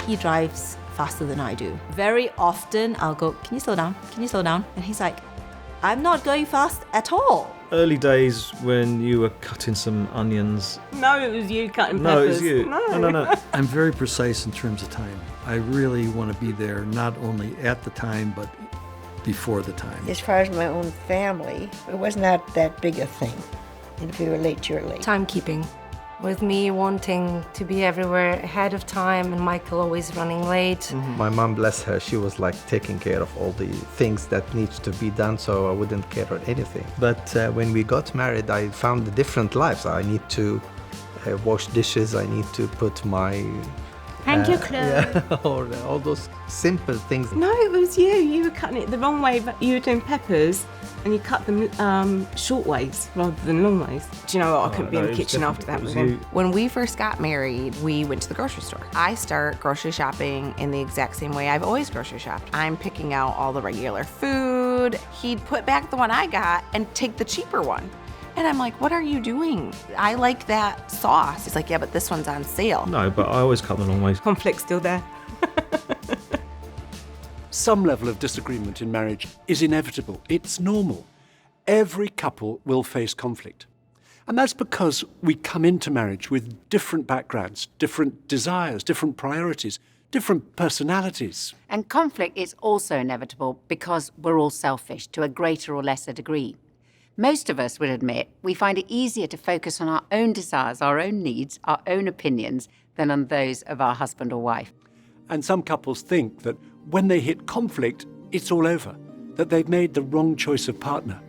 he drives faster than I do. Very often I'll go, can you slow down? Can you slow down? And he's like, I'm not going fast at all. Early days when you were cutting some onions. No, it was you cutting peppers. No, it was you. No. I'm very precise in terms of time. I really want to be there not only at the time, but before the time. As far as my own family, it was not that big a thing. And if you were late, you're late. Timekeeping. With me wanting to be everywhere ahead of time and Michael always running late. My mom, bless her, she was like taking care of all the things that needs to be done, so I wouldn't care about anything. But when we got married, I found a different life. So I need to wash dishes, I need to put my... Hang your clothes. Yeah, or all those simple things. No, it was you. You were cutting it the wrong way, but you were doing peppers and you cut them short ways rather than long ways. Do you know what? I couldn't be in the kitchen after that with him. When we first got married, we went to the grocery store. I start grocery shopping in the exact same way I've always grocery shopped. I'm picking out all the regular food. He'd put back the one I got and take the cheaper one. And I'm like, what are you doing? I like that sauce. He's like, yeah, but this one's on sale. No, but I always cut the long ways. Conflict's still there. Some level of disagreement in marriage is inevitable. It's normal. Every couple will face conflict. And that's because we come into marriage with different backgrounds, different desires, different priorities, different personalities. And conflict is also inevitable because we're all selfish to a greater or lesser degree. Most of us would admit we find it easier to focus on our own desires, our own needs, our own opinions, than on those of our husband or wife. And some couples think that when they hit conflict, it's all over, that they've made the wrong choice of partner.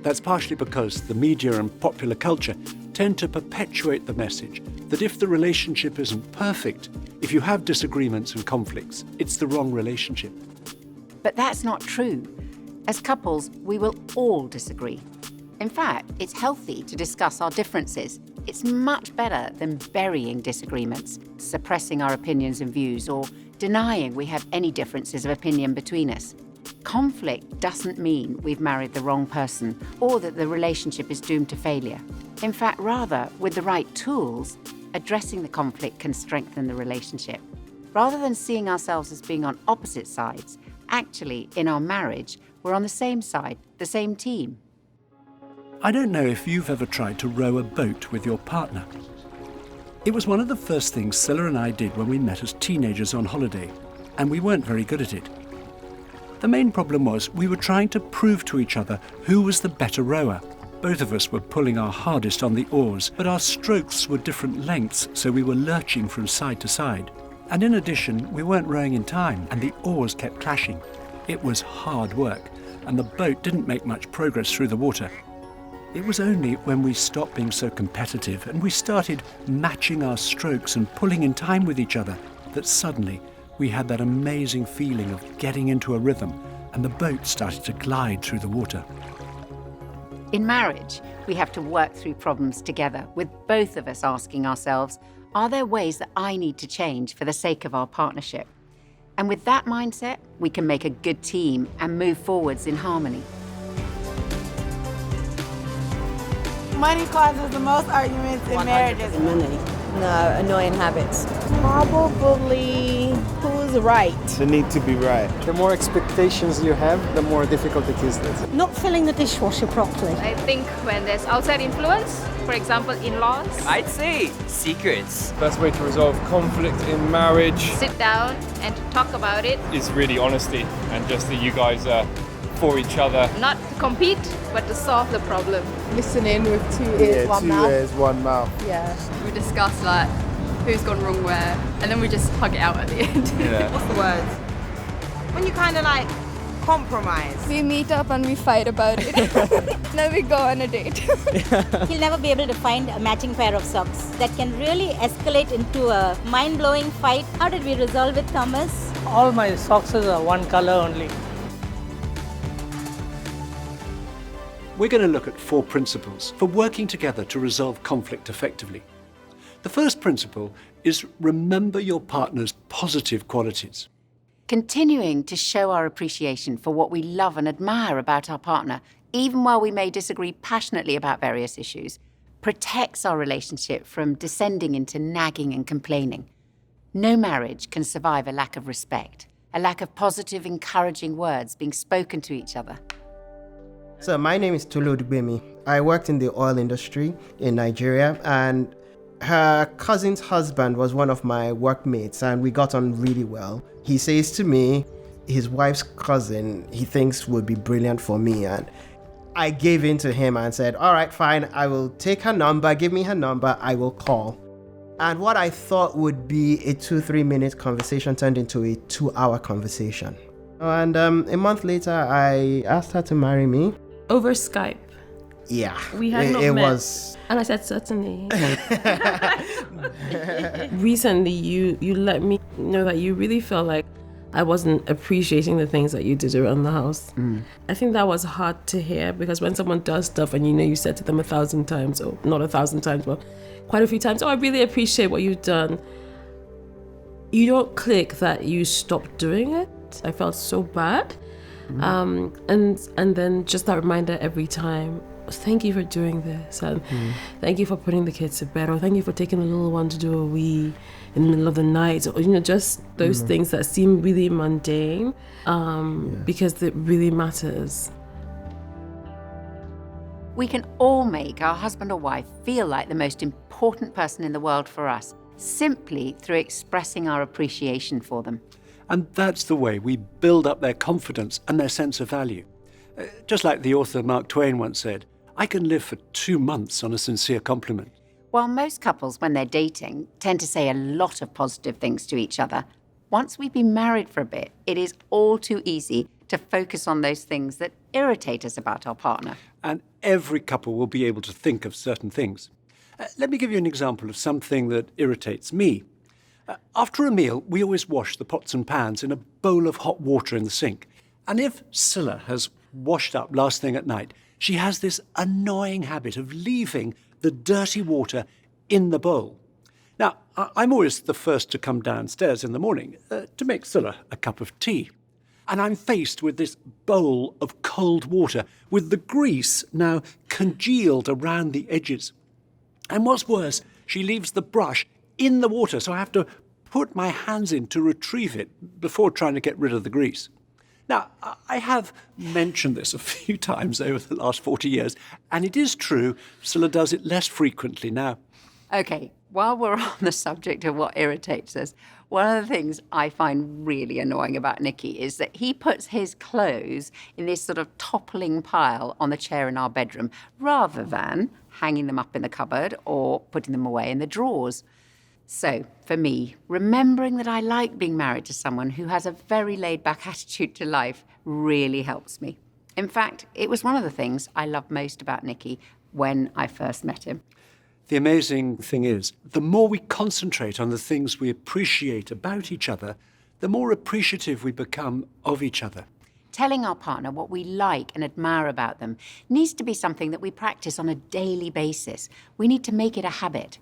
That's partially because the media and popular culture tend to perpetuate the message that if the relationship isn't perfect, if you have disagreements and conflicts, it's the wrong relationship. But that's not true. As couples, we will all disagree. In fact, it's healthy to discuss our differences. It's much better than burying disagreements, suppressing our opinions and views, or denying we have any differences of opinion between us. Conflict doesn't mean we've married the wrong person or that the relationship is doomed to failure. In fact, rather, with the right tools, addressing the conflict can strengthen the relationship. Rather than seeing ourselves as being on opposite sides, actually, in our marriage, we're on the same side, the same team. I don't know if you've ever tried to row a boat with your partner. It was one of the first things Scylla and I did when we met as teenagers on holiday, and we weren't very good at it. The main problem was we were trying to prove to each other who was the better rower. Both of us were pulling our hardest on the oars, but our strokes were different lengths, so we were lurching from side to side. And in addition, we weren't rowing in time, and the oars kept clashing. It was hard work, and the boat didn't make much progress through the water. It was only when we stopped being so competitive and we started matching our strokes and pulling in time with each other that suddenly we had that amazing feeling of getting into a rhythm, and the boat started to glide through the water. In marriage, we have to work through problems together, with both of us asking ourselves, are there ways that I need to change for the sake of our partnership? And with that mindset, we can make a good team and move forwards in harmony. Money causes the most arguments in marriages. Money. No, annoying habits. Probably who's right. The need to be right. The more expectations you have, the more difficult it is. Not filling the dishwasher properly. I think when there's outside influence, for example, in-laws. I'd say secrets. Best way to resolve conflict in marriage. Sit down and talk about it. Is really honesty and just that you guys are for each other. Not to compete, but to solve the problem. Listening with 2 ears, 1 mouth. 2 ears, 1 mouth. Yeah. We discuss like who's gone wrong where, and then we just hug it out at the end. Yeah. What's the word? When you kind of like compromise. We meet up and we fight about it. Then we go on a date. He'll never be able to find a matching pair of socks. That can really escalate into a mind-blowing fight. How did we resolve it, Thomas? All my socks are one color only. We're going to look at 4 principles for working together to resolve conflict effectively. The first principle is remember your partner's positive qualities. Continuing to show our appreciation for what we love and admire about our partner, even while we may disagree passionately about various issues, protects our relationship from descending into nagging and complaining. No marriage can survive a lack of respect, a lack of positive, encouraging words being spoken to each other. So my name is Tolu Dugbemi. I worked in the oil industry in Nigeria, and her cousin's husband was one of my workmates, and we got on really well. He says to me, his wife's cousin, he thinks would be brilliant for me, and I gave in to him and said, all right, fine, I will take her number, give me her number, I will call. And what I thought would be a 2-3 minute conversation turned into a 2-hour conversation. And a month later, I asked her to marry me. Over Skype. Yeah. We had not met. Was... And I said, certainly. Recently, you let me know that you really felt like I wasn't appreciating the things that you did around the house. I think that was hard to hear, because when someone does stuff and you said to them 1,000 times, or not 1,000 times, but quite a few times, oh, I really appreciate what you've done. You don't click that you stopped doing it. I felt so bad. And then just that reminder every time, thank you for doing this, and thank you for putting the kids to bed, or thank you for taking the little one to do a wee in the middle of the night, or just those things that seem really mundane, because it really matters. We can all make our husband or wife feel like the most important person in the world for us, simply through expressing our appreciation for them. And that's the way we build up their confidence and their sense of value. Just like the author Mark Twain once said, I can live for 2 months on a sincere compliment. While most couples, when they're dating, tend to say a lot of positive things to each other, once we've been married for a bit, it is all too easy to focus on those things that irritate us about our partner. And every couple will be able to think of certain things. Let me give you an example of something that irritates me. After a meal, we always wash the pots and pans in a bowl of hot water in the sink. And if Scylla has washed up last thing at night, she has this annoying habit of leaving the dirty water in the bowl. Now, I'm always the first to come downstairs in the morning to make Scylla a cup of tea. And I'm faced with this bowl of cold water with the grease now congealed around the edges. And what's worse, she leaves the brush in the water, so I have to put my hands in to retrieve it before trying to get rid of the grease. Now, I have mentioned this a few times over the last 40 years, and it is true, Scylla does it less frequently now. Okay, while we're on the subject of what irritates us, one of the things I find really annoying about Nicky is that he puts his clothes in this sort of toppling pile on the chair in our bedroom, rather than hanging them up in the cupboard or putting them away in the drawers. So, for me, remembering that I like being married to someone who has a very laid-back attitude to life really helps me. In fact, it was one of the things I loved most about Nicky when I first met him. The amazing thing is, the more we concentrate on the things we appreciate about each other, the more appreciative we become of each other. Telling our partner what we like and admire about them needs to be something that we practice on a daily basis. We need to make it a habit.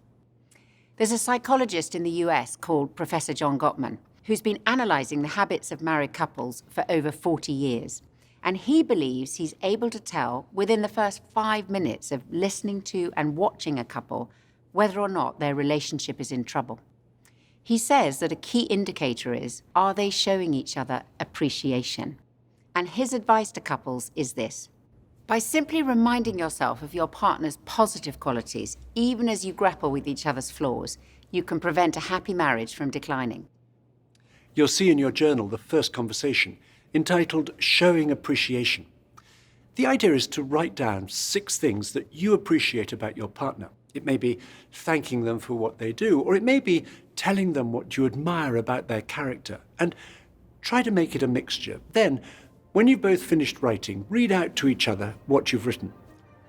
There's a psychologist in the US called Professor John Gottman, who's been analysing the habits of married couples for over 40 years. And he believes he's able to tell within the first 5 minutes of listening to and watching a couple whether or not their relationship is in trouble. He says that a key indicator is, are they showing each other appreciation? And his advice to couples is this: by simply reminding yourself of your partner's positive qualities, even as you grapple with each other's flaws, you can prevent a happy marriage from declining. You'll see in your journal the first conversation, entitled Showing Appreciation. The idea is to write down 6 things that you appreciate about your partner. It may be thanking them for what they do, or it may be telling them what you admire about their character, and try to make it a mixture. Then, when you've both finished writing, read out to each other what you've written,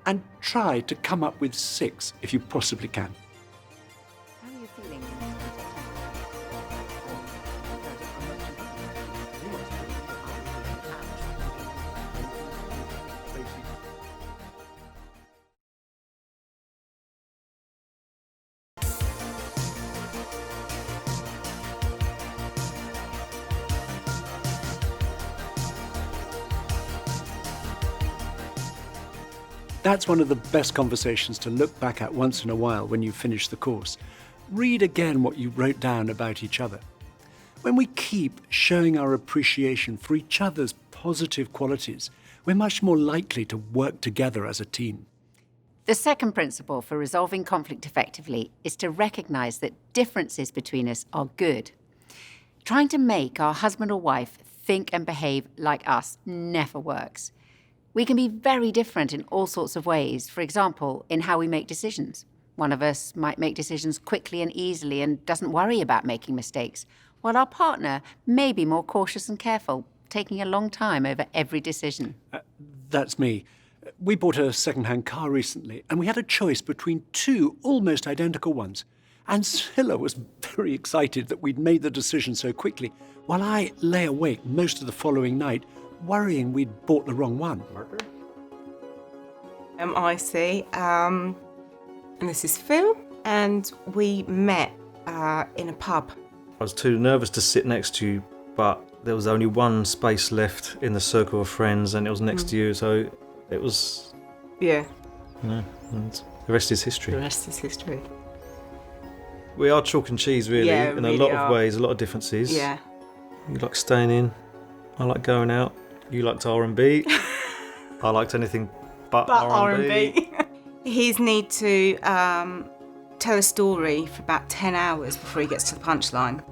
and try to come up with 6 if you possibly can. How are you feeling? That's one of the best conversations to look back at once in a while when you finish the course. read again what you wrote down about each other. When we keep showing our appreciation for each other's positive qualities, we're much more likely to work together as a team. The second principle for resolving conflict effectively is to recognize that differences between us are good. Trying to make our husband or wife think and behave like us never works. We can be very different in all sorts of ways, for example, in how we make decisions. One of us might make decisions quickly and easily and doesn't worry about making mistakes, while our partner may be more cautious and careful, taking a long time over every decision. That's me. We bought a second-hand car recently, and we had a choice between two almost identical ones. And Scilla was very excited that we'd made the decision so quickly, while I lay awake most of the following night, worrying we'd bought the wrong one. IC, and this is Phil, and we met in a pub. I was too nervous to sit next to you, but there was only one space left in the circle of friends, and it was next to you, so it was... Yeah. And the rest is history. The rest is history. We are chalk and cheese, really, in really a lot are. of ways, a lot of differences. Yeah. You like staying in, I like going out. You liked R&B. I liked anything but R&B. He's need to tell a story for about 10 hours before he gets to the punchline.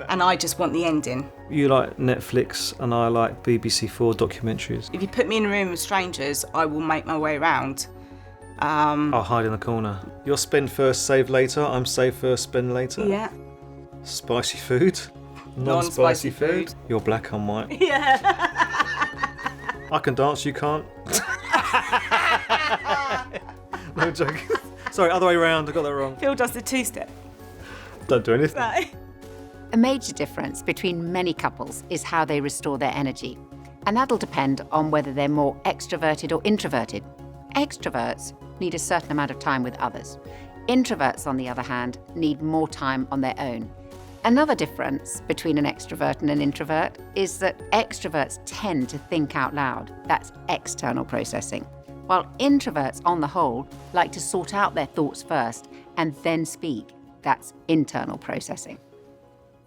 And I just want the ending. You like Netflix and I like BBC4 documentaries. If you put me in a room with strangers, I will make my way around. I'll hide in the corner. You're spend first, save later. I'm save first, spend later. Yeah. Spicy food. Non-spicy food. You're black, I'm white. Yeah. I can dance, you can't. No joke. Sorry, other way around. I got that wrong. Phil does the two-step. Don't do anything. Right. A major difference between many couples is how they restore their energy. And that'll depend on whether they're more extroverted or introverted. Extroverts need a certain amount of time with others. Introverts, on the other hand, need more time on their own. Another difference between an extrovert and an introvert is that extroverts tend to think out loud. That's external processing. While introverts, on the whole, like to sort out their thoughts first and then speak. That's internal processing.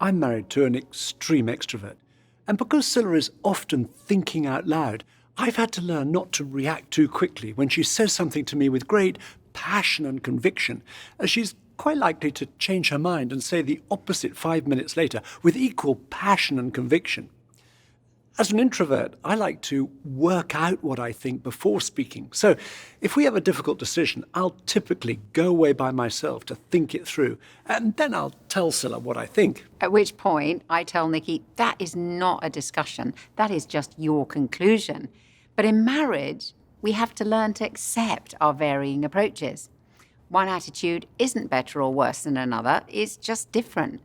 I'm married to an extreme extrovert, and because Scilla is often thinking out loud, I've had to learn not to react too quickly when she says something to me with great passion and conviction, as she's quite likely to change her mind and say the opposite 5 minutes later with equal passion and conviction. As an introvert, I like to work out what I think before speaking. So if we have a difficult decision, I'll typically go away by myself to think it through, and then I'll tell Scilla what I think. At which point, I tell Nikki, that is not a discussion. That is just your conclusion. But in marriage, we have to learn to accept our varying approaches. One attitude isn't better or worse than another, it's just different.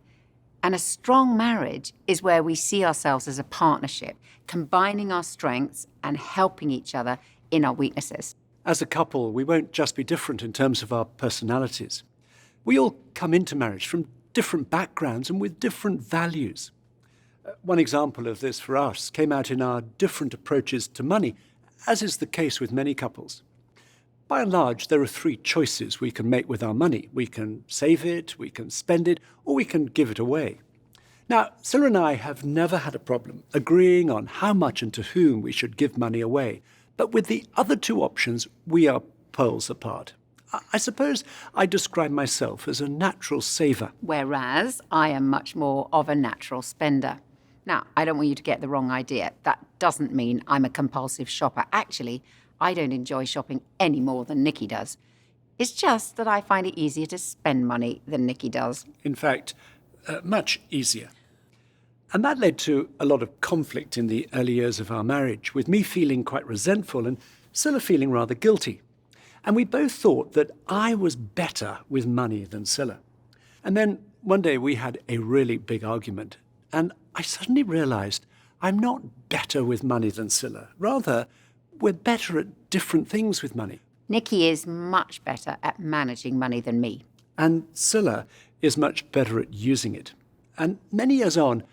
And a strong marriage is where we see ourselves as a partnership, combining our strengths and helping each other in our weaknesses. As a couple, we won't just be different in terms of our personalities. We all come into marriage from different backgrounds and with different values. One example of this for us came out in our different approaches to money, as is the case with many couples. By and large, there are three choices we can make with our money. We can save it, we can spend it, or we can give it away. Now, Scilla and I have never had a problem agreeing on how much and to whom we should give money away. But with the other two options, we are poles apart. I suppose I describe myself as a natural saver. Whereas I am much more of a natural spender. Now, I don't want you to get the wrong idea. That doesn't mean I'm a compulsive shopper. Actually, I don't enjoy shopping any more than Nikki does. It's just that I find it easier to spend money than Nikki does. In fact, much easier. And that led to a lot of conflict in the early years of our marriage, with me feeling quite resentful and Scilla feeling rather guilty. And we both thought that I was better with money than Scilla. And then one day we had a really big argument, and I suddenly realized I'm not better with money than Scilla. Rather, we're better at different things with money. Nikki is much better at managing money than me. And Scilla is much better at using it. And many years on,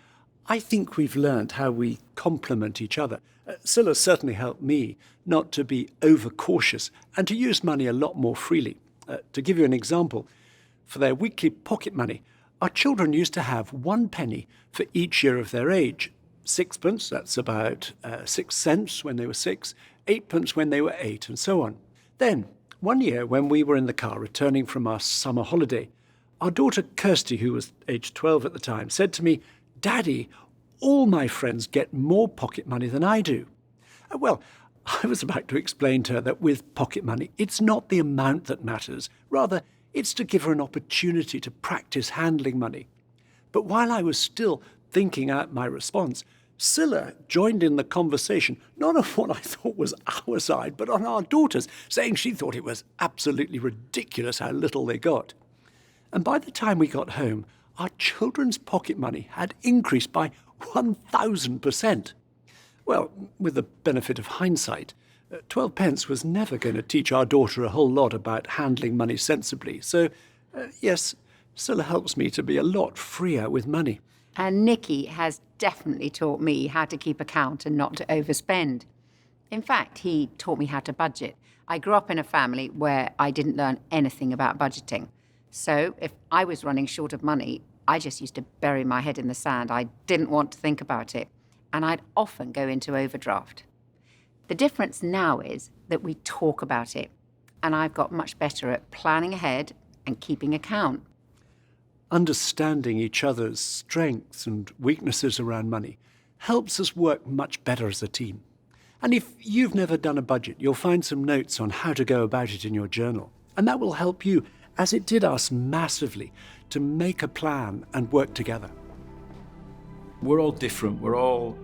I think we've learned how we complement each other. Scilla certainly helped me not to be overcautious and to use money a lot more freely. To give you an example, For their weekly pocket money, our children used to have 1 penny for each year of their age. 6pence, that's about 6 cents when they were 6, 8pence when they were 8, and so on. Then, one year when we were in the car returning from our summer holiday, our daughter Kirsty, who was aged 12 at the time, said to me, "Daddy, all my friends get more pocket money than I do." Well, I was about to explain to her that with pocket money, it's not the amount that matters. Rather, it's to give her an opportunity to practice handling money. But while I was still thinking out my response, Scylla joined in the conversation, not on what I thought was our side, but on our daughter's, saying she thought it was absolutely ridiculous how little they got. And by the time we got home, our children's pocket money had increased by 1,000%. Well, with the benefit of hindsight, 12 pence was never going to teach our daughter a whole lot about handling money sensibly. So, yes, Scylla helps me to be a lot freer with money. And Nicky has definitely taught me how to keep account and not to overspend. In fact, he taught me how to budget. I grew up in a family where I didn't learn anything about budgeting. So if I was running short of money, I just used to bury my head in the sand. I didn't want to think about it. And I'd often go into overdraft. The difference now is that we talk about it. And I've got much better at planning ahead and keeping account. Understanding each other's strengths and weaknesses around money helps us work much better as a team. And if you've never done a budget, you'll find some notes on how to go about it in your journal. And that will help you, as it did us massively, to make a plan and work together. We're all different. We're all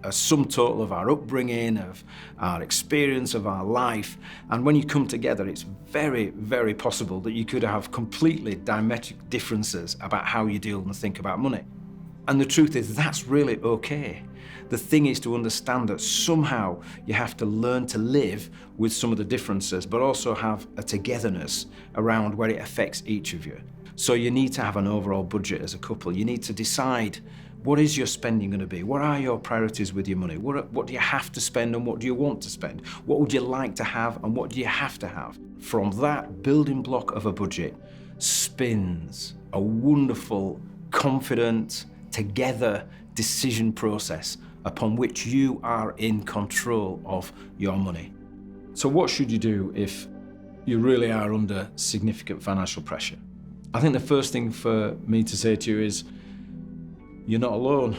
a sum total of our upbringing, of our experience, of our life. And when you come together, it's very, very possible that you could have completely diametric differences about how you deal and think about money. And the truth is, that's really okay. The thing is to understand that somehow you have to learn to live with some of the differences, but also have a togetherness around where it affects each of you. So you need to have an overall budget as a couple. You need to decide, what is your spending going to be? What are your priorities with your money? What do you have to spend and what do you want to spend? What would you like to have and what do you have to have? From that building block of a budget spins a wonderful, confident, together decision process upon which you are in control of your money. So what should you do if you really are under significant financial pressure? I think the first thing for me to say to you is, you're not alone.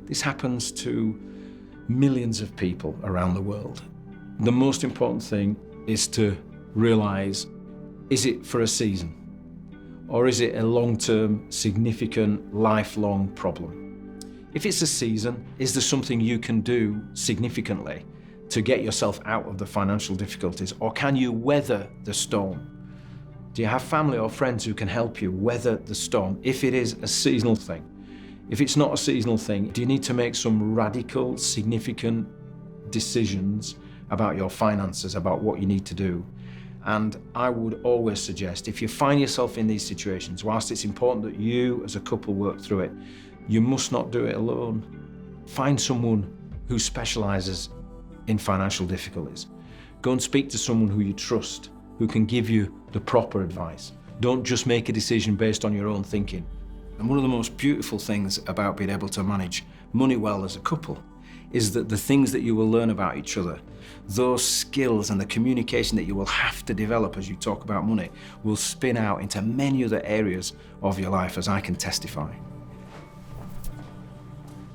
This happens to millions of people around the world. The most important thing is to realize, is it for a season? Or is it a long-term, significant, lifelong problem? If it's a season, is there something you can do significantly to get yourself out of the financial difficulties? Or can you weather the storm? Do you have family or friends who can help you weather the storm if it is a seasonal thing? If it's not a seasonal thing, do you need to make some radical, significant decisions about your finances, about what you need to do? And I would always suggest, if you find yourself in these situations, whilst it's important that you as a couple work through it, you must not do it alone. Find someone who specialises in financial difficulties. Go and speak to someone who you trust, who can give you the proper advice. Don't just make a decision based on your own thinking. And one of the most beautiful things about being able to manage money well as a couple is that the things that you will learn about each other, those skills and the communication that you will have to develop as you talk about money, will spin out into many other areas of your life, as I can testify.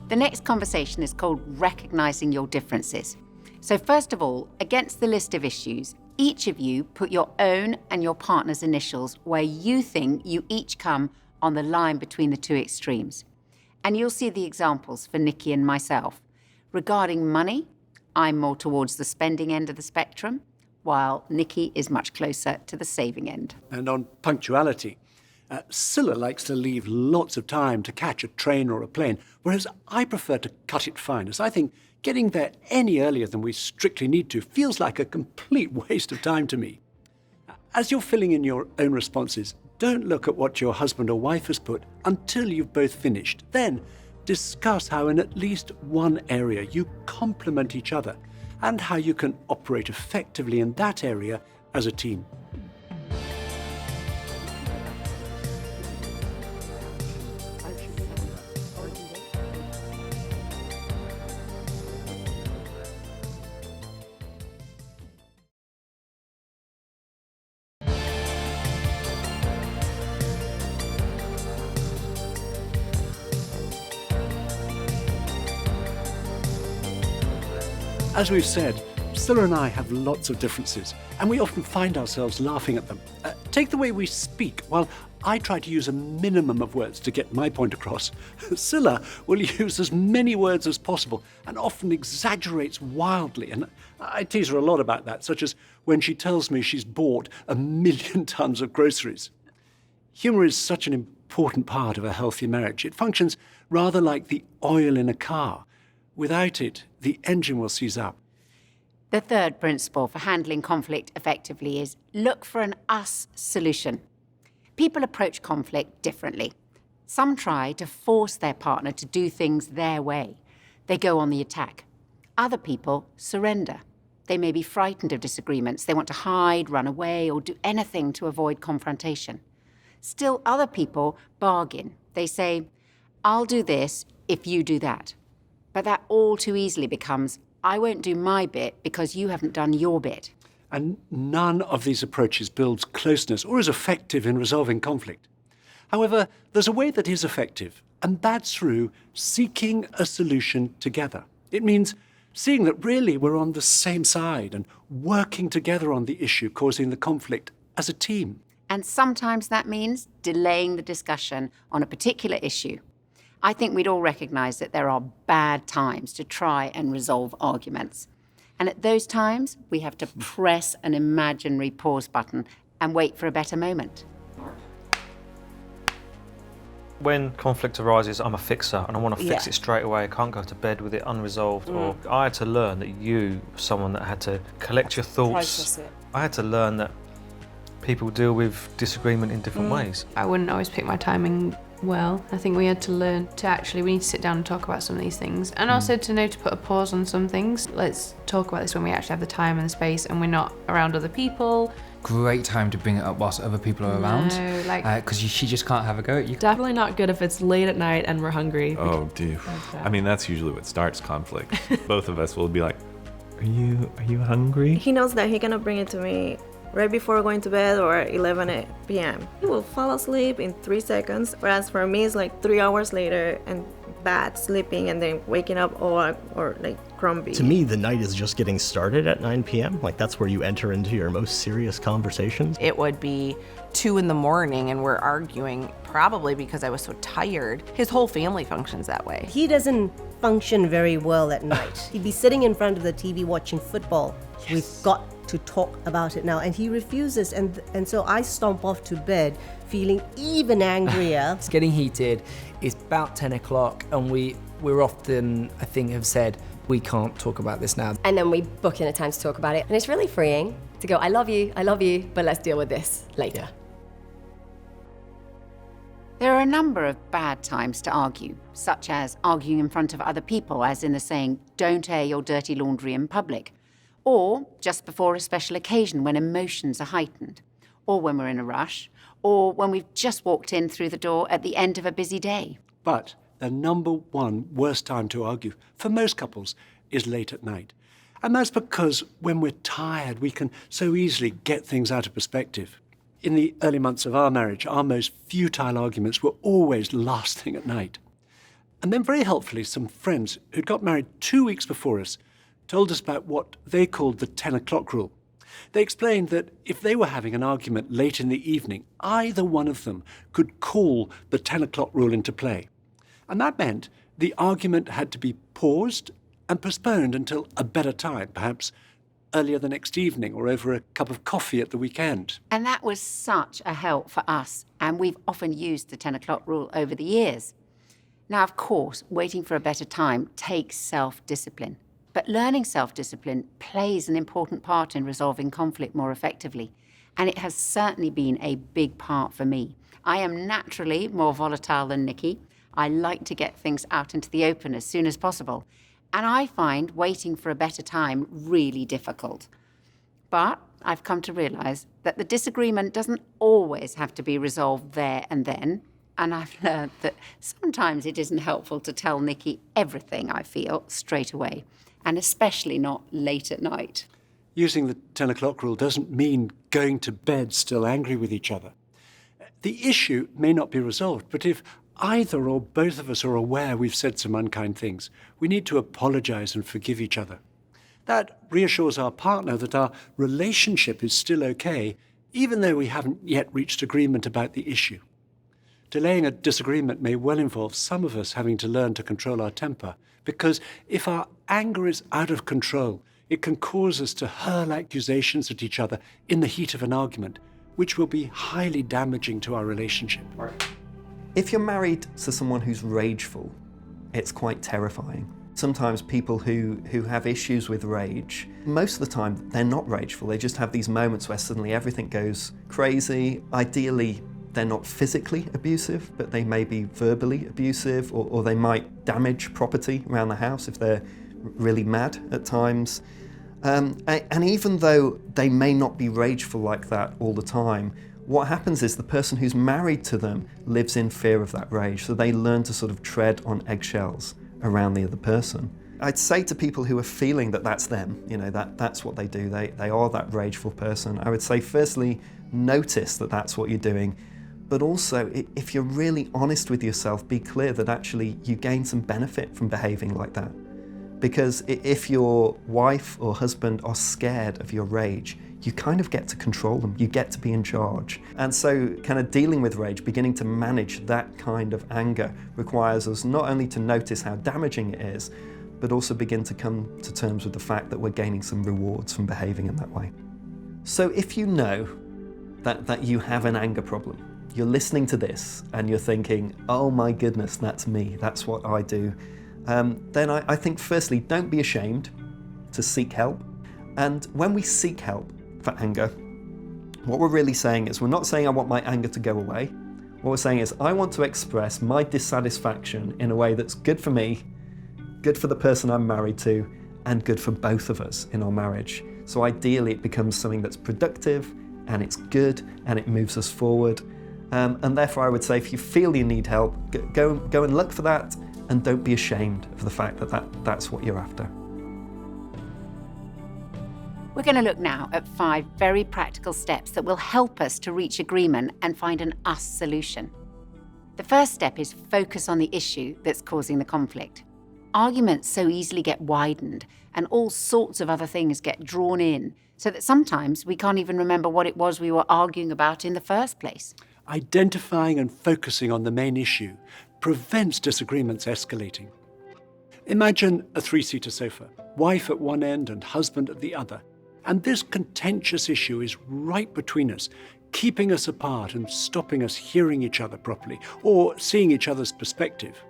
The next conversation is called Recognizing Your Differences. So first of all, against the list of issues, each of you put your own and your partner's initials where you think you each come on the line between the two extremes. And you'll see the examples for Nicky and myself. Regarding money, I'm more towards the spending end of the spectrum, while Nicky is much closer to the saving end. And on punctuality, Scylla likes to leave lots of time to catch a train or a plane, whereas I prefer to cut it fine, as I think getting there any earlier than we strictly need to feels like a complete waste of time to me. As you're filling in your own responses, don't look at what your husband or wife has put until you've both finished. Then discuss how in at least one area you complement each other and how you can operate effectively in that area as a team. As we've said, Scylla and I have lots of differences, and we often find ourselves laughing at them. Take the way we speak. While I try to use a minimum of words to get my point across, Scylla will use as many words as possible and often exaggerates wildly. And I tease her a lot about that, such as when she tells me she's bought 1 million tons of groceries. Humour is such an important part of a healthy marriage. It functions rather like the oil in a car. Without it, the engine will seize up. The third principle for handling conflict effectively is look for an us solution. People approach conflict differently. Some try to force their partner to do things their way. They go on the attack. Other people surrender. They may be frightened of disagreements. They want to hide, run away, or do anything to avoid confrontation. Still, other people bargain. They say, I'll do this if you do that. But that all too easily becomes, I won't do my bit because you haven't done your bit. And none of these approaches builds closeness or is effective in resolving conflict. However, there's a way that is effective, and that's through seeking a solution together. It means seeing that really we're on the same side and working together on the issue causing the conflict as a team. And sometimes that means delaying the discussion on a particular issue. I think we'd all recognise that there are bad times to try and resolve arguments. And at those times, we have to press an imaginary pause button and wait for a better moment. When conflict arises, I'm a fixer and I want to fix it straight away. I can't go to bed with it unresolved. Or I had to learn that you were someone that had to collect your thoughts. Process it. I had to learn that people deal with disagreement in different ways. I wouldn't always pick my timing well. I think we had to learn to we need to sit down and talk about some of these things. And also to know to put a pause on some things. Let's talk about this when we actually have the time and the space and we're not around other people. Great time to bring it up whilst other people are around. No, like... Because she just can't have a go at you. Definitely not good if it's late at night and we're hungry. Oh, dude. I mean, that's usually what starts conflict. Both of us will be like, are you hungry? He knows that he's gonna bring it to me right before going to bed or 11 p.m. He will fall asleep in 3 seconds, whereas for me it's like 3 hours later and bad sleeping and then waking up or like grumpy. To me, the night is just getting started at 9 p.m. Like that's where you enter into your most serious conversations. It would be 2 in the morning and we're arguing, probably because I was so tired. His whole family functions that way. He doesn't function very well at night. He'd be sitting in front of the TV watching football. Yes. We've got to talk about it now, and he refuses, and so I stomp off to bed feeling even angrier. It's getting heated. It's about 10 o'clock and we're often, I think, have said we can't talk about this now. And then we book in a time to talk about it, and it's really freeing to go, I love you, but let's deal with this later. There are a number of bad times to argue, such as arguing in front of other people, as in the saying, don't air your dirty laundry in public, or just before a special occasion when emotions are heightened, or when we're in a rush, or when we've just walked in through the door at the end of a busy day. But the number one worst time to argue for most couples is late at night. And that's because when we're tired, we can so easily get things out of perspective. In the early months of our marriage, our most futile arguments were always last thing at night. And then very helpfully, some friends who'd got married 2 weeks before us told us about what they called the 10 o'clock rule. They explained that if they were having an argument late in the evening, either one of them could call the 10 o'clock rule into play. And that meant the argument had to be paused and postponed until a better time, perhaps earlier the next evening or over a cup of coffee at the weekend. And that was such a help for us, and we've often used the 10 o'clock rule over the years. Now, of course, waiting for a better time takes self-discipline. But learning self-discipline plays an important part in resolving conflict more effectively, and it has certainly been a big part for me. I am naturally more volatile than Nikki. I like to get things out into the open as soon as possible, and I find waiting for a better time really difficult. But I've come to realise that the disagreement doesn't always have to be resolved there and then, and I've learned that sometimes it isn't helpful to tell Nikki everything I feel straight away, and especially not late at night. Using the 10 o'clock rule doesn't mean going to bed still angry with each other. The issue may not be resolved, but if either or both of us are aware we've said some unkind things, we need to apologise and forgive each other. That reassures our partner that our relationship is still okay, even though we haven't yet reached agreement about the issue. Delaying a disagreement may well involve some of us having to learn to control our temper, because if our anger is out of control, it can cause us to hurl accusations at each other in the heat of an argument, which will be highly damaging to our relationship. If you're married to someone who's rageful, it's quite terrifying. Sometimes people who have issues with rage, most of the time they're not rageful, they just have these moments where suddenly everything goes crazy. Ideally, they're not physically abusive, but they may be verbally abusive, or they might damage property around the house if they're really mad at times. And even though they may not be rageful like that all the time, what happens is the person who's married to them lives in fear of that rage, so they learn to sort of tread on eggshells around the other person. I'd say to people who are feeling that that's them, that's what they do, they are that rageful person, I would say firstly, notice that that's what you're doing, but also if you're really honest with yourself, be clear that actually you gain some benefit from behaving like that. Because if your wife or husband are scared of your rage, you kind of get to control them, you get to be in charge. And so kind of dealing with rage, beginning to manage that kind of anger requires us not only to notice how damaging it is, but also begin to come to terms with the fact that we're gaining some rewards from behaving in that way. So if you know that you have an anger problem, you're listening to this and you're thinking, oh my goodness, that's me, that's what I do, then I think firstly, don't be ashamed to seek help. And when we seek help for anger, what we're really saying is, we're not saying I want my anger to go away. What we're saying is, I want to express my dissatisfaction in a way that's good for me, good for the person I'm married to, and good for both of us in our marriage. So ideally it becomes something that's productive, and it's good, and it moves us forward. And therefore I would say, if you feel you need help, go and look for that, and don't be ashamed of the fact that that's what you're after. We're going to look now at 5 very practical steps that will help us to reach agreement and find an us solution. The first step is focus on the issue that's causing the conflict. Arguments so easily get widened, and all sorts of other things get drawn in, so that sometimes we can't even remember what it was we were arguing about in the first place. Identifying and focusing on the main issue prevents disagreements escalating. Imagine a 3-seater sofa, wife at one end and husband at the other. And this contentious issue is right between us, keeping us apart and stopping us hearing each other properly or seeing each other's perspective.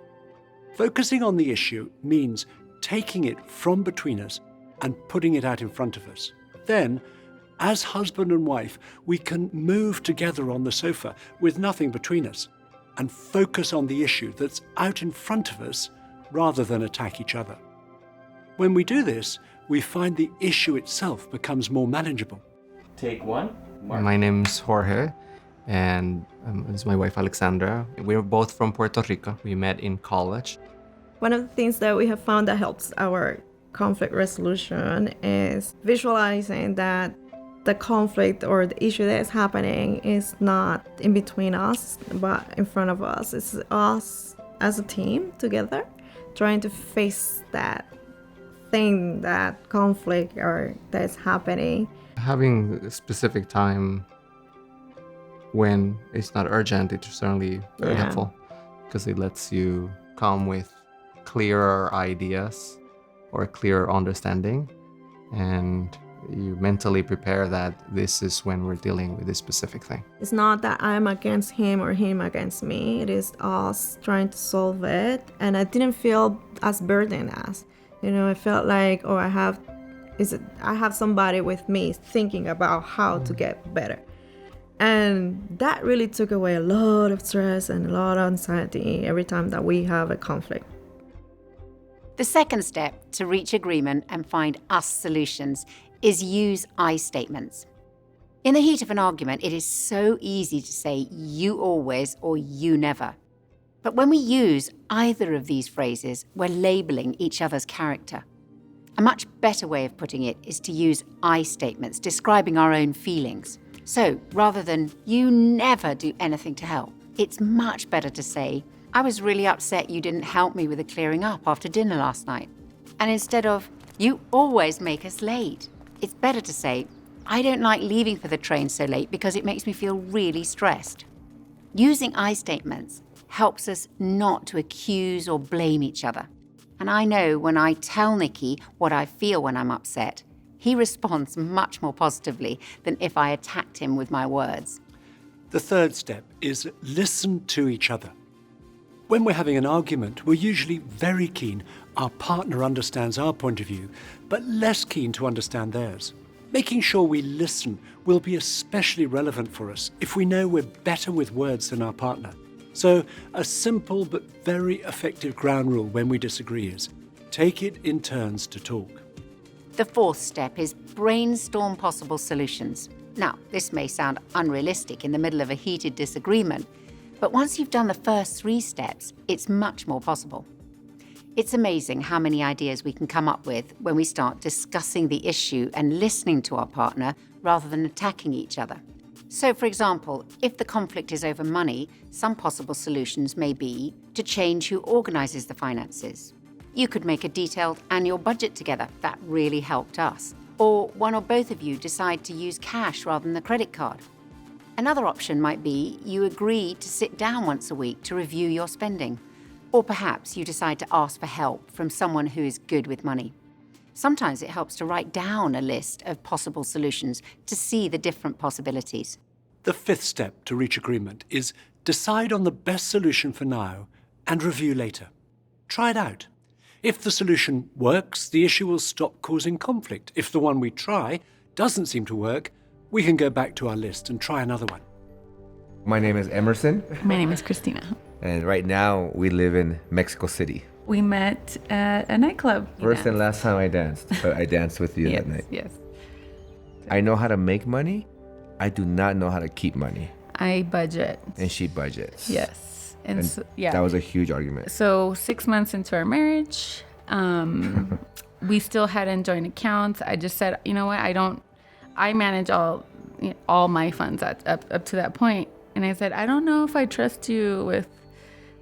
Focusing on the issue means taking it from between us and putting it out in front of us. Then, as husband and wife, we can move together on the sofa with nothing between us and focus on the issue that's out in front of us rather than attack each other. When we do this, we find the issue itself becomes more manageable. Take 1. My name's Jorge, and this is my wife Alexandra. We're both from Puerto Rico. We met in college. One of the things that we have found that helps our conflict resolution is visualizing that the conflict or the issue that is happening is not in between us, but in front of us. It's us as a team together trying to face that thing, that conflict or that's happening. Having a specific time when it's not urgent, it's certainly very helpful, because it lets you come with clearer ideas or a clearer understanding, and you mentally prepare that this is when we're dealing with this specific thing. It's not that I'm against him or him against me. It is us trying to solve it. And I didn't feel as burdened as, I felt like, I have somebody with me thinking about how to get better. And that really took away a lot of stress and a lot of anxiety every time that we have a conflict. The second step to reach agreement and find us solutions is use I statements. In the heat of an argument, it is so easy to say you always or you never. But when we use either of these phrases, we're labeling each other's character. A much better way of putting it is to use I statements describing our own feelings. So rather than you never do anything to help, it's much better to say, I was really upset you didn't help me with the clearing up after dinner last night. And instead of You always make us late. It's better to say, I don't like leaving for the train so late because it makes me feel really stressed. Using I statements helps us not to accuse or blame each other. And I know when I tell Nicky what I feel when I'm upset, he responds much more positively than if I attacked him with my words. The third step is listen to each other. When we're having an argument, we're usually very keen our partner understands our point of view, but less keen to understand theirs. Making sure we listen will be especially relevant for us if we know we're better with words than our partner. So a simple but very effective ground rule when we disagree is take it in turns to talk. The fourth step is brainstorm possible solutions. Now, this may sound unrealistic in the middle of a heated disagreement, but once you've done the first 3 steps, it's much more possible. It's amazing how many ideas we can come up with when we start discussing the issue and listening to our partner rather than attacking each other. So, for example, if the conflict is over money, some possible solutions may be to change who organises the finances. You could make a detailed annual budget together. That really helped us. Or one or both of you decide to use cash rather than the credit card. Another option might be you agree to sit down once a week to review your spending. Or perhaps you decide to ask for help from someone who is good with money. Sometimes it helps to write down a list of possible solutions to see the different possibilities. The fifth step to reach agreement is decide on the best solution for now and review later. Try it out. If the solution works, the issue will stop causing conflict. If the one we try doesn't seem to work, we can go back to our list and try another one. My name is Emerson. My name is Christina. And right now we live in Mexico City. We met at a nightclub. First and last time I danced, but I danced with you that night. Yes. I know how to make money. I do not know how to keep money. I budget. And she budgets. Yes. And so, yeah. That was a huge argument. So 6 months into our marriage, we still hadn't joint accounts. I just said, you know what? I manage all my funds up to that point. And I said, I don't know if I trust you with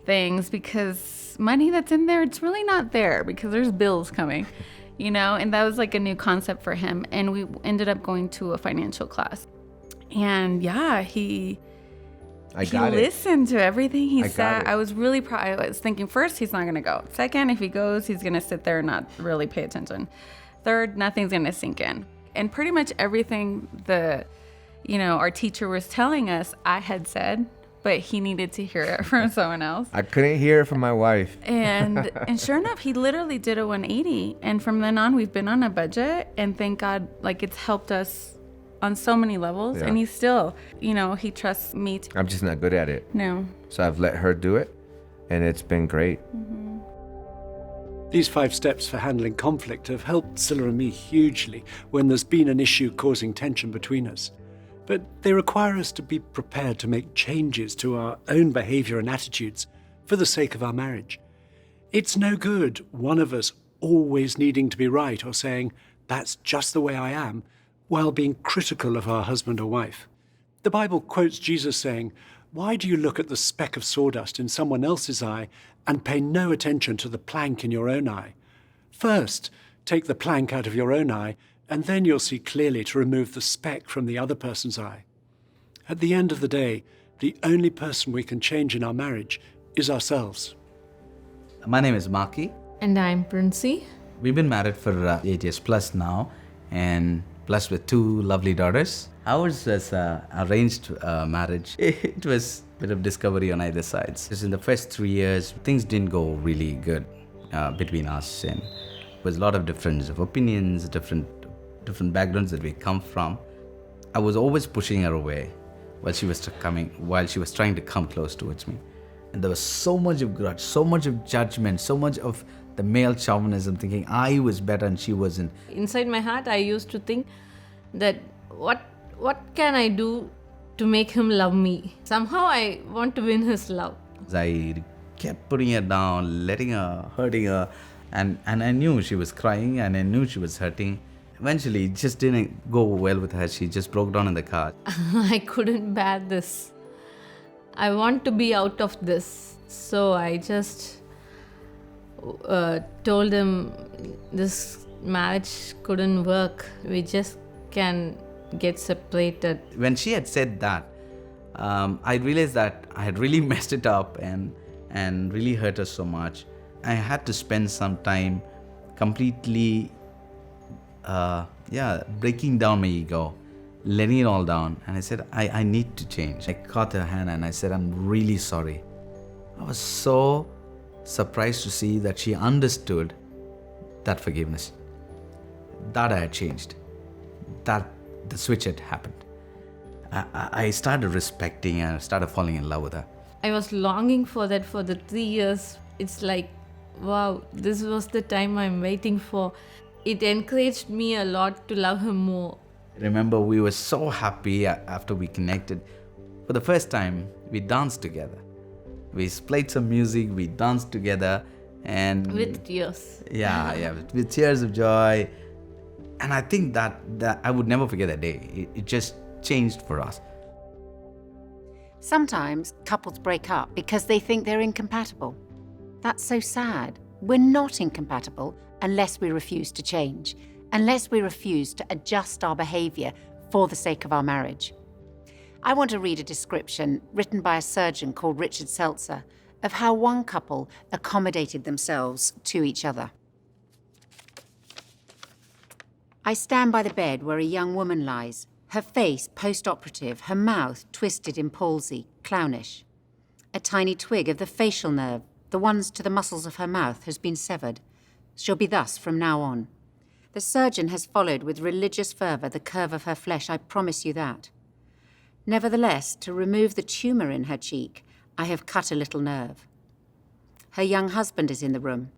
things because money that's in there, it's really not there because there's bills coming, and that was like a new concept for him. And we ended up going to a financial class. And yeah, he listened to everything he said. I was really proud. I was thinking first, he's not going to go. Second, if he goes, he's going to sit there and not really pay attention. Third, nothing's going to sink in. And pretty much everything our teacher was telling us, I had said, but he needed to hear it from someone else. I couldn't hear it from my wife. And sure enough, he literally did a 180. And from then on, we've been on a budget. And thank God, it's helped us on so many levels. Yeah. And he's still, he trusts me. I'm just not good at it. No. So I've let her do it. And it's been great. Mm-hmm. These 5 steps for handling conflict have helped Scylla and me hugely when there's been an issue causing tension between us. But they require us to be prepared to make changes to our own behavior and attitudes for the sake of our marriage. It's no good one of us always needing to be right or saying, that's just the way I am, while being critical of our husband or wife. The Bible quotes Jesus saying, why do you look at the speck of sawdust in someone else's eye and pay no attention to the plank in your own eye? First, take the plank out of your own eye, and then you'll see clearly to remove the speck from the other person's eye. At the end of the day, the only person we can change in our marriage is ourselves. My name is Maki. And I'm Princey. We've been married for 8 years plus now, and blessed with 2 lovely daughters. Ours was an arranged marriage. It was a bit of discovery on either sides. Because in the first 3 years, things didn't go really good between us, and there was a lot of difference of opinions, different backgrounds that we come from. I was always pushing her away while she was trying to come close towards me. And there was so much of grudge, so much of judgment, so much of the male chauvinism, thinking I was better and she wasn't. Inside my heart, I used to think that what can I do to make him love me? Somehow I want to win his love. I kept putting her down, letting her, hurting her, and I knew she was crying and I knew she was hurting. Eventually, it just didn't go well with her. She just broke down in the car. I couldn't bear this. I want to be out of this. So I just told him, this marriage couldn't work. We just can get separated. When she had said that, I realized that I had really messed it up and really hurt her so much. I had to spend some time completely breaking down my ego, letting it all down. And I said, I need to change. I caught her hand and I said, I'm really sorry. I was so surprised to see that she understood that forgiveness, that I had changed, that the switch had happened. I started respecting and I started falling in love with her. I was longing for that for the 3 years. It's like, wow, this was the time I'm waiting for. It encouraged me a lot to love her more. I remember we were so happy after we connected. For the first time, we danced together. We played some music, we danced together, and with tears. Yeah, with tears of joy. And I think that I would never forget that day. It just changed for us. Sometimes couples break up because they think they're incompatible. That's so sad. We're not incompatible unless we refuse to change, unless we refuse to adjust our behaviour for the sake of our marriage. I want to read a description written by a surgeon called Richard Seltzer of how one couple accommodated themselves to each other. I stand by the bed where a young woman lies, her face post-operative, her mouth twisted in palsy, clownish. A tiny twig of the facial nerve, the ones to the muscles of her mouth, has been severed. She'll be thus from now on. The surgeon has followed with religious fervour the curve of her flesh, I promise you that. Nevertheless, to remove the tumour in her cheek, I have cut a little nerve. Her young husband is in the room.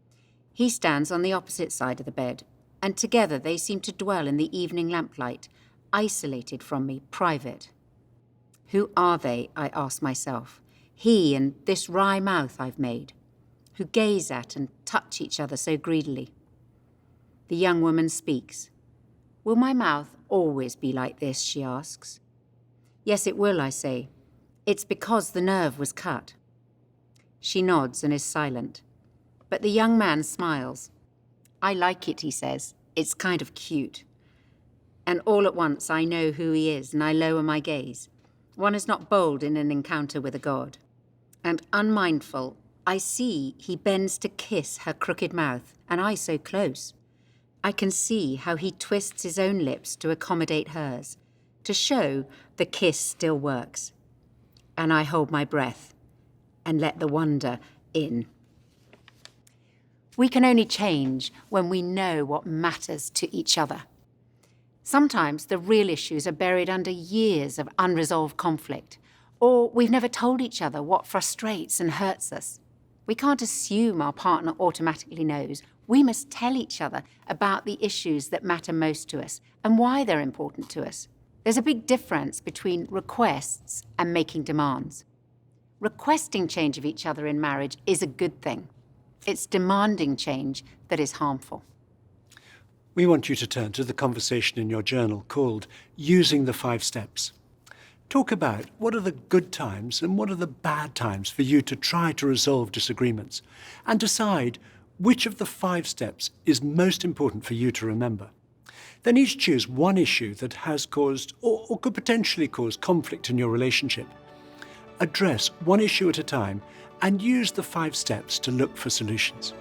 He stands on the opposite side of the bed, and together they seem to dwell in the evening lamplight, isolated from me, private. Who are they, I ask myself, he and this wry mouth I've made, who gaze at and touch each other so greedily? The young woman speaks. Will my mouth always be like this, she asks. Yes, it will, I say. It's because the nerve was cut. She nods and is silent. But the young man smiles. I like it, he says. It's kind of cute. And all at once I know who he is and I lower my gaze. One is not bold in an encounter with a god. And unmindful, I see he bends to kiss her crooked mouth, and I so close. I can see how he twists his own lips to accommodate hers, to show the kiss still works. And I hold my breath and let the wonder in. We can only change when we know what matters to each other. Sometimes the real issues are buried under years of unresolved conflict, or we've never told each other what frustrates and hurts us. We can't assume our partner automatically knows. We must tell each other about the issues that matter most to us and why they're important to us. There's a big difference between requests and making demands. Requesting change of each other in marriage is a good thing. It's demanding change that is harmful. We want you to turn to the conversation in your journal called Using the 5 Steps. Talk about what are the good times and what are the bad times for you to try to resolve disagreements, and decide which of the 5 steps is most important for you to remember. Then each choose one issue that has caused or could potentially cause conflict in your relationship. Address one issue at a time and use the 5 steps to look for solutions.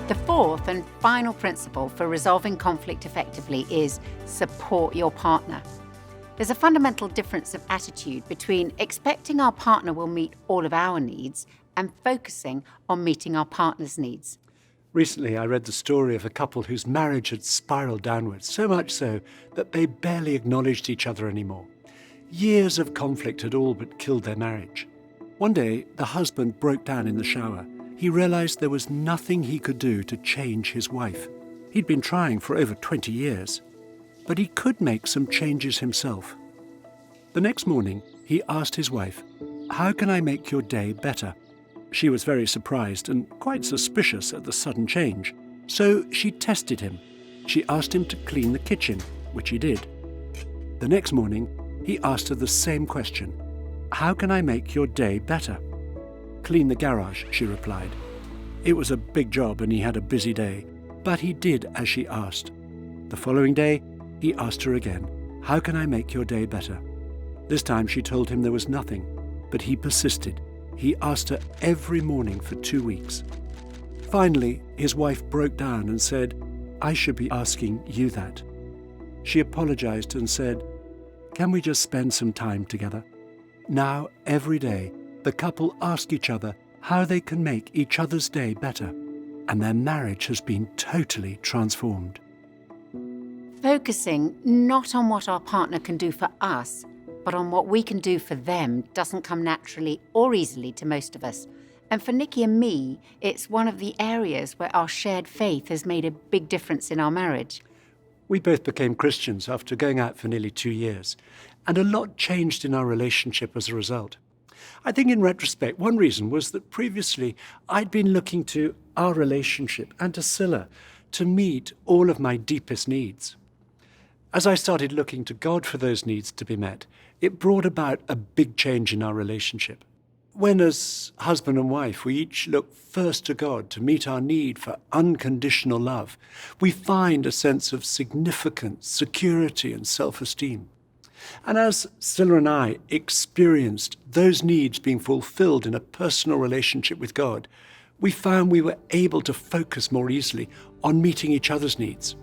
The fourth and final principle for resolving conflict effectively is support your partner. There's a fundamental difference of attitude between expecting our partner will meet all of our needs and focusing on meeting our partner's needs. Recently, I read the story of a couple whose marriage had spiraled downwards, so much so that they barely acknowledged each other anymore. Years of conflict had all but killed their marriage. One day, the husband broke down in the shower. He realized there was nothing he could do to change his wife. He'd been trying for over 20 years, but he could make some changes himself. The next morning, he asked his wife, "How can I make your day better?" She was very surprised and quite suspicious at the sudden change. So she tested him. She asked him to clean the kitchen, which he did. The next morning, he asked her the same question. "How can I make your day better?" "Clean the garage," she replied. It was a big job and he had a busy day, but he did as she asked. The following day, he asked her again, "How can I make your day better?" This time she told him there was nothing, but he persisted. He asked her every morning for 2 weeks. Finally, his wife broke down and said, "I should be asking you that." She apologized and said, "Can we just spend some time together?" Now, every day, the couple ask each other how they can make each other's day better, and their marriage has been totally transformed. Focusing not on what our partner can do for us, but on what we can do for them doesn't come naturally or easily to most of us. And for Nikki and me, it's one of the areas where our shared faith has made a big difference in our marriage. We both became Christians after going out for nearly 2 years, and a lot changed in our relationship as a result. I think in retrospect, one reason was that previously I'd been looking to our relationship and to Scylla to meet all of my deepest needs. As I started looking to God for those needs to be met, it brought about a big change in our relationship. When, as husband and wife, we each look first to God to meet our need for unconditional love, we find a sense of significance, security, and self-esteem. And as Scylla and I experienced those needs being fulfilled in a personal relationship with God, we found we were able to focus more easily on meeting each other's needs.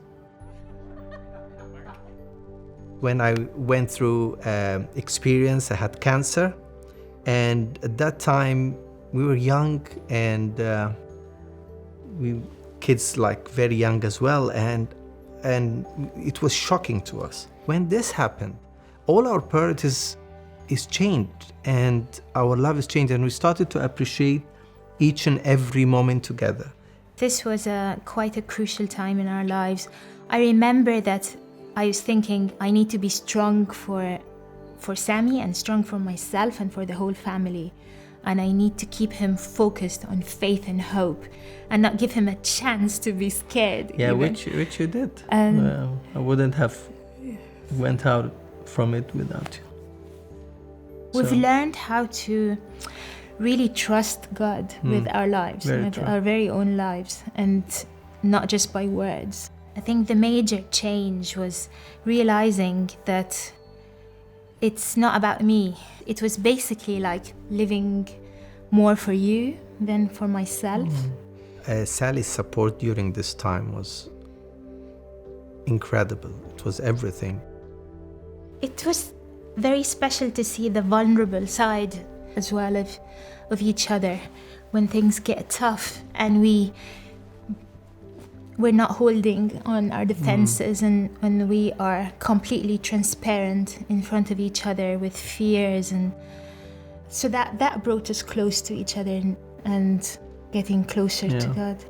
When I went through experience, I had cancer. And at that time, we were young and we kids like very young as well. And it was shocking to us. When this happened, all our priorities is changed and our love is changed. And we started to appreciate each and every moment together. This was quite a crucial time in our lives. I remember that I was thinking I need to be strong for Sammy and strong for myself and for the whole family. And I need to keep him focused on faith and hope and not give him a chance to be scared. Yeah, even. which you did. I wouldn't have went out from it without you. We've learned how to really trust God with our lives, with our very own lives, and not just by words. I think the major change was realizing that it's not about me. It was basically like living more for you than for myself. Sally's support during this time was incredible. It was everything. It was very special to see the vulnerable side as well of each other when things get tough and we're not holding on our defenses and when we are completely transparent in front of each other with fears. And so that brought us close to each other and getting closer to God.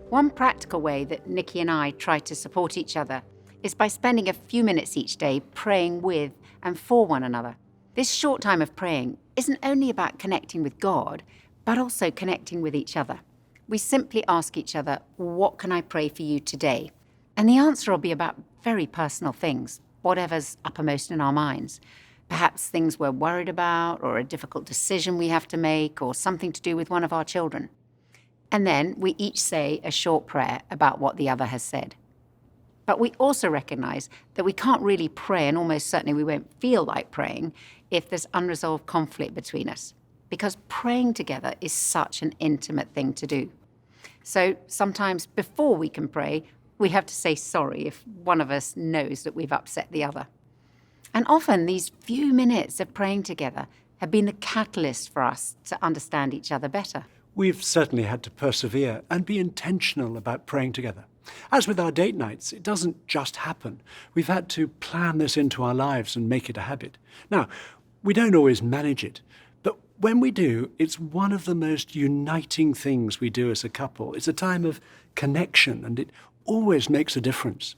One practical way that Nikki and I try to support each other is by spending a few minutes each day praying with and for one another. This short time of praying isn't only about connecting with God, but also connecting with each other. We simply ask each other, what can I pray for you today? And the answer will be about very personal things, whatever's uppermost in our minds. Perhaps things we're worried about, or a difficult decision we have to make, or something to do with one of our children. And then we each say a short prayer about what the other has said. But we also recognize that we can't really pray, and almost certainly we won't feel like praying, if there's unresolved conflict between us. Because praying together is such an intimate thing to do. So sometimes before we can pray, we have to say sorry if one of us knows that we've upset the other. And often these few minutes of praying together have been the catalyst for us to understand each other better. We've certainly had to persevere and be intentional about praying together. As with our date nights, it doesn't just happen. We've had to plan this into our lives and make it a habit. Now, we don't always manage it, but when we do, it's one of the most uniting things we do as a couple. It's a time of connection, and it always makes a difference.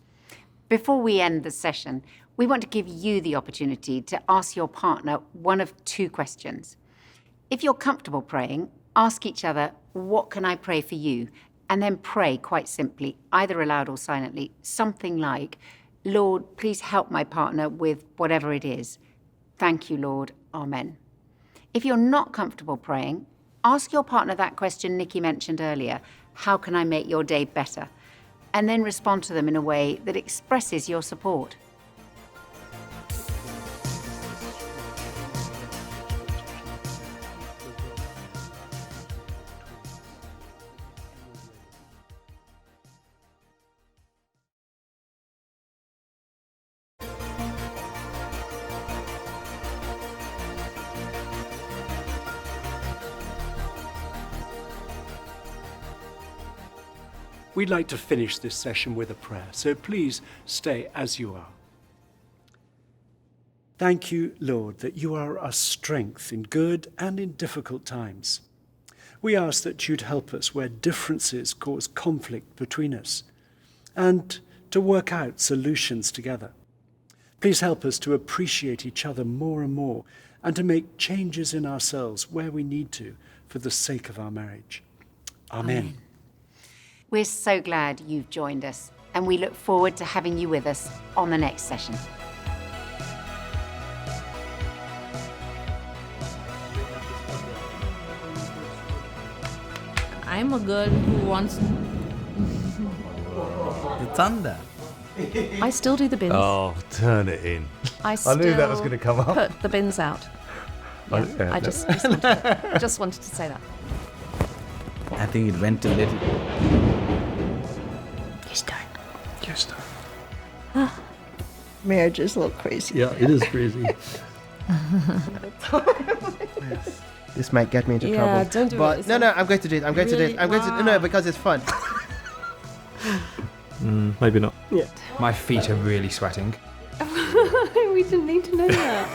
Before we end the session, We want to give you the opportunity to ask your partner one of two questions. If you're comfortable praying, ask each other, what can I pray for you? And then pray quite simply, either aloud or silently, something like, Lord, please help my partner with whatever it is. Thank you, Lord. Amen. If you're not comfortable praying, ask your partner that question Nikki mentioned earlier, how can I make your day better? And then respond to them in a way that expresses your support. We'd like to finish this session with a prayer, so please stay as you are. Thank you, Lord, that you are our strength in good and in difficult times. We ask that you'd help us where differences cause conflict between us and to work out solutions together. Please help us to appreciate each other more and more and to make changes in ourselves where we need to for the sake of our marriage. Amen. We're so glad you've joined us, and we look forward to having you with us on the next session. I'm a girl who wants... The thunder. I still do the bins. Oh, turn it in. I knew that was going to come up. Put the bins out. Yeah, I just wanted to say that. I think it went a little. Your turn. Marriage is a little crazy. Yeah, it is crazy. This might get me into trouble. Yeah, don't do but it. No, I'm going to do it. I'm going to do it. I'm going to no, because it's fun. Maybe not. Yeah. My feet are really sweating. We didn't need to know that.